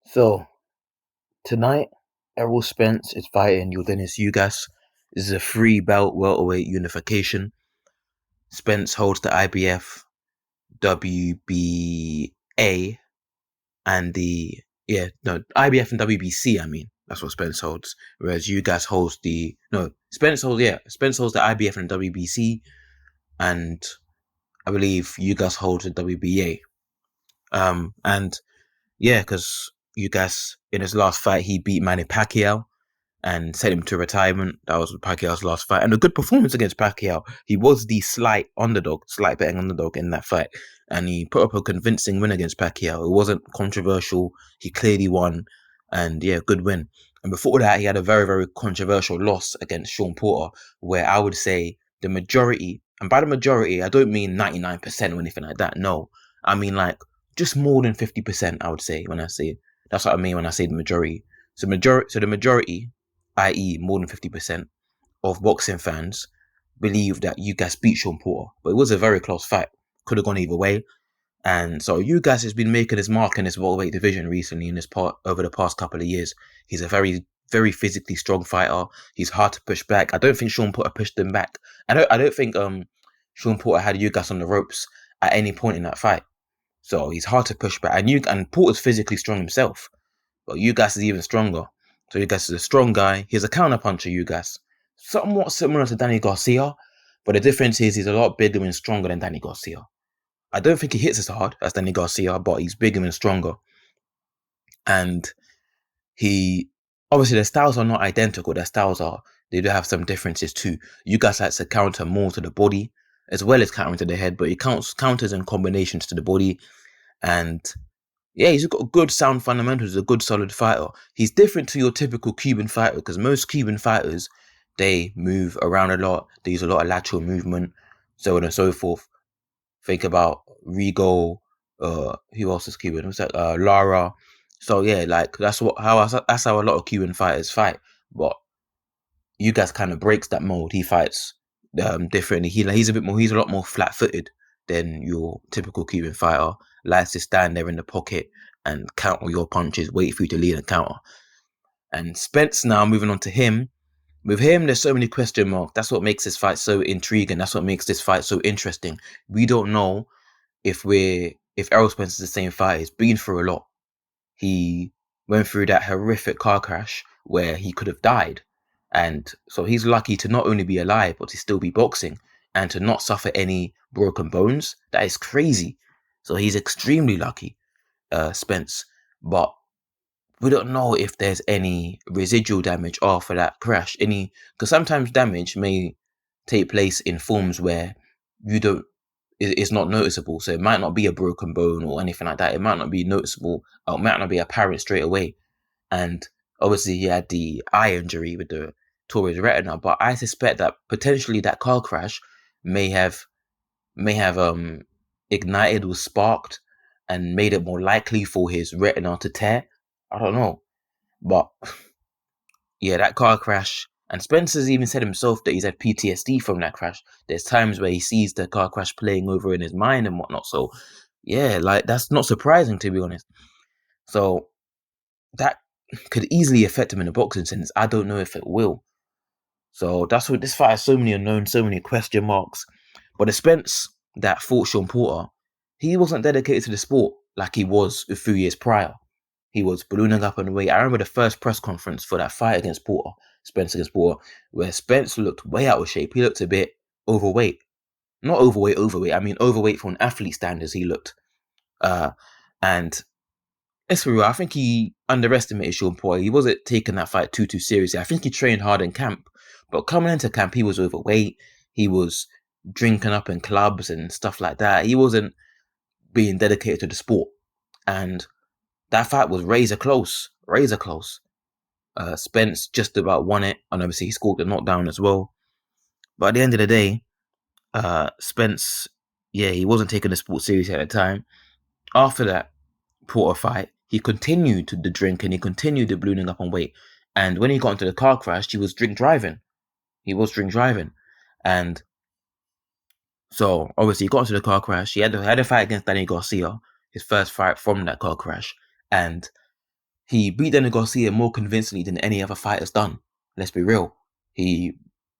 So tonight, Errol Spence is fighting Yordenis Ugas. This is a three belt welterweight unification. Spence holds the IBF, WBA, and IBF and WBC. I mean, that's what Spence holds. Whereas Ugas holds Spence holds the IBF and WBC, and I believe Ugas holds the WBA. And yeah, because Ugas in his last fight he beat Manny Pacquiao and sent him to retirement. That was Pacquiao's last fight. And a good performance against Pacquiao. He was the slight betting underdog in that fight. And he put up a convincing win against Pacquiao. It wasn't controversial. He clearly won. And yeah, good win. And before that, he had a very, very controversial loss against Sean Porter, where I would say the majority, and by the majority, I don't mean 99% or anything like that. No, I mean like just more than 50%, I would say when I say, that's what I mean when I say the majority. So the majority, i.e. more than 50% of boxing fans believe that Ugas beat Sean Porter. But it was a very close fight. Could have gone either way. And so Ugas has been making his mark in this welterweight division recently over the past couple of years. He's a very, very physically strong fighter. He's hard to push back. I don't think Sean Porter pushed him back. I don't think Sean Porter had Ugas on the ropes at any point in that fight. So he's hard to push back. And Porter's physically strong himself. But Ugas is even stronger. So Ugas is a strong guy. He's a counterpuncher, Ugas. Somewhat similar to Danny Garcia, but the difference is he's a lot bigger and stronger than Danny Garcia. I don't think he hits as hard as Danny Garcia, but he's bigger and stronger. And obviously their styles are not identical. They do have some differences too. Ugas likes to counter more to the body, as well as countering to the head, but he counters and combinations to the body. And yeah, he's got good sound fundamentals, a good solid fighter. He's different to your typical Cuban fighter because most Cuban fighters, they move around a lot. They use a lot of lateral movement, so on and so forth. Think about Rigo, who else is Cuban? What's that? Lara. So yeah, like that's how a lot of Cuban fighters fight. But Ugas kind of breaks that mold. He fights differently. He's a lot more flat-footed than your typical Cuban fighter. Likes to stand there in the pocket and counter your punches, wait for you to lead and counter. And Spence now moving on to him. With him, there's so many question marks. That's what makes this fight so intriguing. That's what makes this fight so interesting. We don't know if Errol Spence is the same fighter. He's been through a lot. He went through that horrific car crash where he could have died. And so he's lucky to not only be alive, but to still be boxing and to not suffer any broken bones. That is crazy. So he's extremely lucky, Spence. But we don't know if there's any residual damage after that crash. Because sometimes damage may take place in forms where it's not noticeable. So it might not be a broken bone or anything like that. It might not be noticeable. Or it might not be apparent straight away. And obviously he had the eye injury with the torn retina. But I suspect that potentially that car crash may have ignited or sparked and made it more likely for his retina to tear. I don't know. But yeah, that car crash. And Spencer's even said himself that he's had PTSD from that crash. There's times where he sees the car crash playing over in his mind and whatnot. So yeah, like that's not surprising, to be honest. So that could easily affect him in a boxing sense. I don't know if it will. So that's what this fight has so many unknowns, so many question marks. But the Spence that fought Sean Porter, he wasn't dedicated to the sport like he was a few years prior. He was ballooning up and away. I remember the first press conference for that fight against Porter, Spence against Porter, where Spence looked way out of shape. He looked a bit overweight. Not overweight. I mean overweight for an athlete standards he looked. And let's be real, I think he underestimated Sean Porter. He wasn't taking that fight too seriously. I think he trained hard in camp. But coming into camp, he was overweight. He was drinking up in clubs and stuff like that. He wasn't being dedicated to the sport. And that fight was razor close. Spence just about won it. And obviously he scored the knockdown as well. But at the end of the day, Spence, yeah, he wasn't taking the sport seriously at the time. After that Porter fight, he continued the drink and he continued the ballooning up on weight. And when he got into the car crash, he was drink driving. And so obviously he got into the car crash. He had a fight against Danny Garcia, his first fight from that car crash. And he beat Danny Garcia more convincingly than any other fighter's done. Let's be real. He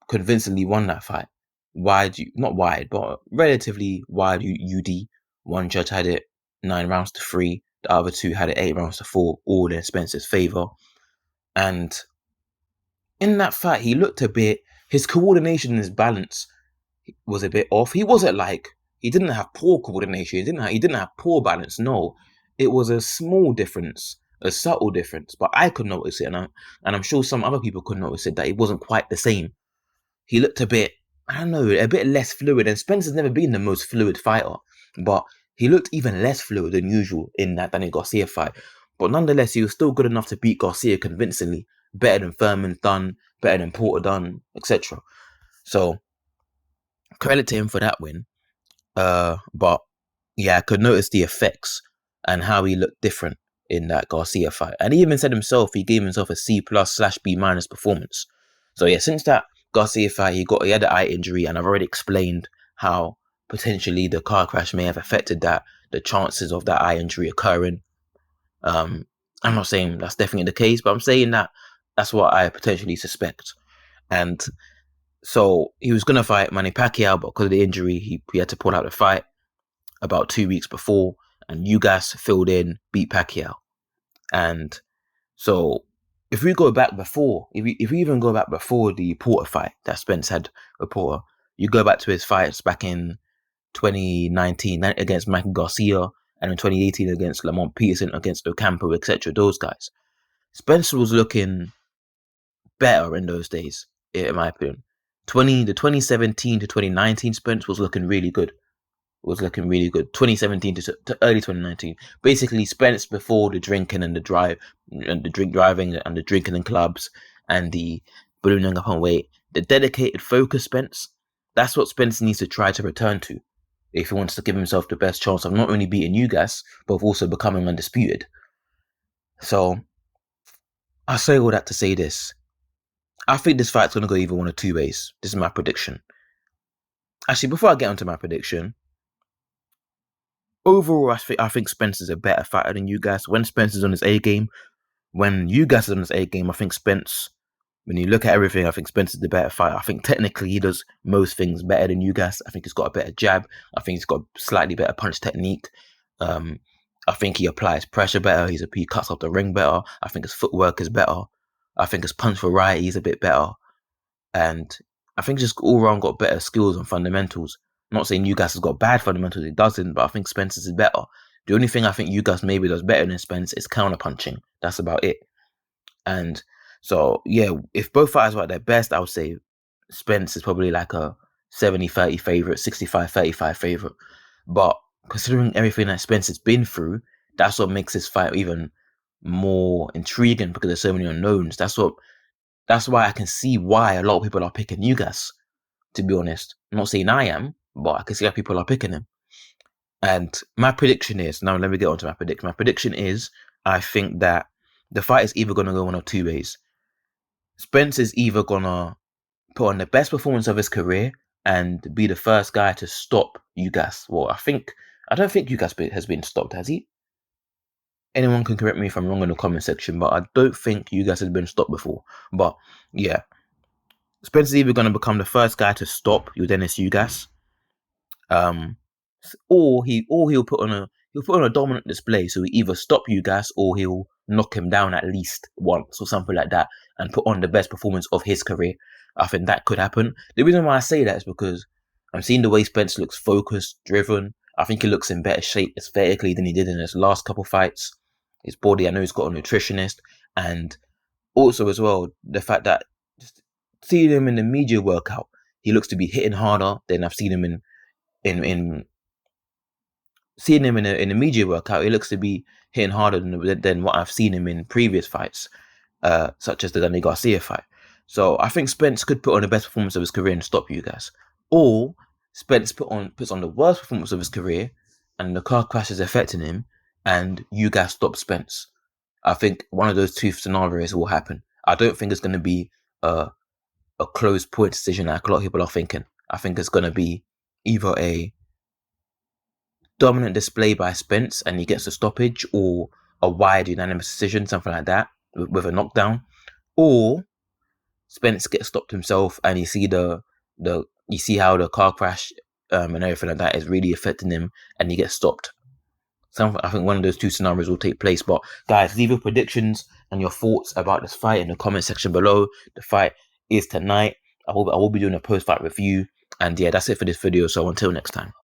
convincingly won that fight. Not wide, but relatively wide UD. One judge had it 9 rounds to 3. The other two had it 8 rounds to 4, all in Spence's favor. And in that fight, he looked a bit, his coordination and his balance was a bit off. He wasn't like, he didn't have poor coordination. He didn't have poor balance. No, it was a small difference, a subtle difference. But I could notice it, and I'm sure some other people could notice it, that it wasn't quite the same. He looked a bit, I don't know, a bit less fluid. And Spence has never been the most fluid fighter, but he looked even less fluid than usual in that Danny Garcia fight. But nonetheless, he was still good enough to beat Garcia convincingly, better than Thurman's done, better than Porter done, etc. So credit to him for that win. But yeah, I could notice the effects and how he looked different in that Garcia fight. And he even said himself, he gave himself a C+/B- performance. So yeah, since that Garcia fight, he had an eye injury, and I've already explained how potentially the car crash may have affected that, the chances of that eye injury occurring. I'm not saying that's definitely the case, but I'm saying that that's what I potentially suspect. And so he was going to fight Manny Pacquiao, but because of the injury, he had to pull out the fight about 2 weeks before, and Ugas filled in, beat Pacquiao. And so if we go back before, if we even go back before the Porter fight that Spence had with Porter, you go back to his fights back in 2019 against Mikey Garcia, and in 2018 against Lamont Peterson, against Ocampo, etc. Those guys. Spence was looking better in those days, in my opinion. The 2017 to 2019 Spence was looking really good. 2017 to early 2019. Basically, Spence before the drinking and the drive, and the drink driving and the drinking in clubs and the ballooning up on weight. The dedicated focus Spence. That's what Spence needs to try to return to if he wants to give himself the best chance of not only beating Ugas, but of also becoming undisputed. So, I say all that to say this. I think this fight's going to go either one of two ways. This is my prediction. Actually, before I get onto my prediction, overall, I think Spence is a better fighter than Ugas. When Spence is on his A game, when Ugas is on his A game, I think Spence, when you look at everything, I think Spence is the better fighter. I think technically he does most things better than Ugas. I think he's got a better jab. I think he's got slightly better punch technique. I think he applies pressure better. He cuts off the ring better. I think his footwork is better. I think his punch variety is a bit better. And I think just all around got better skills and fundamentals. I'm not saying Ugas has got bad fundamentals, he doesn't, but I think Spence's is better. The only thing I think Ugas maybe does better than Spence is counterpunching. That's about it. And so, yeah, if both fighters were at their best, I would say Spence is probably like a 70-30 favourite, 65-35 favourite. But considering everything that Spence has been through, that's what makes this fight even more intriguing, because there's so many unknowns. That's why I can see why a lot of people are picking Ugas, to be honest. I'm not saying I am, but I can see how people are picking him. And my prediction is, now let me get on to my prediction. My prediction is, I think that the fight is either going to go one of two ways. Spence is either going to put on the best performance of his career and be the first guy to stop Ugas. Well, I don't think Ugas has been stopped, has he? Anyone can correct me if I'm wrong in the comment section, but I don't think Ugas has been stopped before. But yeah, Spence is either going to become the first guy to stop Yordenis Ugas, or he'll put on a dominant display. So he either stop Ugas or he'll knock him down at least once or something like that, and put on the best performance of his career. I think that could happen. The reason why I say that is because I'm seeing the way Spence looks focused, driven. I think he looks in better shape aesthetically than he did in his last couple fights. His body, I know he's got a nutritionist, and also as well the fact that just seeing him in the media workout, he looks to be hitting harder than I've seen him in seeing him in the media workout. He looks to be hitting harder than what I've seen him in previous fights, such as the Danny Garcia fight. So I think Spence could put on the best performance of his career and stop Ugas, or Spence puts on the worst performance of his career, and the car crash is affecting him, and Ugas stops Spence. I think one of those two scenarios will happen. I don't think it's going to be a close point decision like a lot of people are thinking. I think it's going to be either a dominant display by Spence and he gets a stoppage, or a wide unanimous decision, something like that, with a knockdown, or Spence gets stopped himself, and you see you see how the car crash and everything like that is really affecting him, and he gets stopped. I think one of those two scenarios will take place. But guys, leave your predictions and your thoughts about this fight in the comment section below. The fight is tonight. I will be doing a post-fight review. And yeah, that's it for this video. So until next time.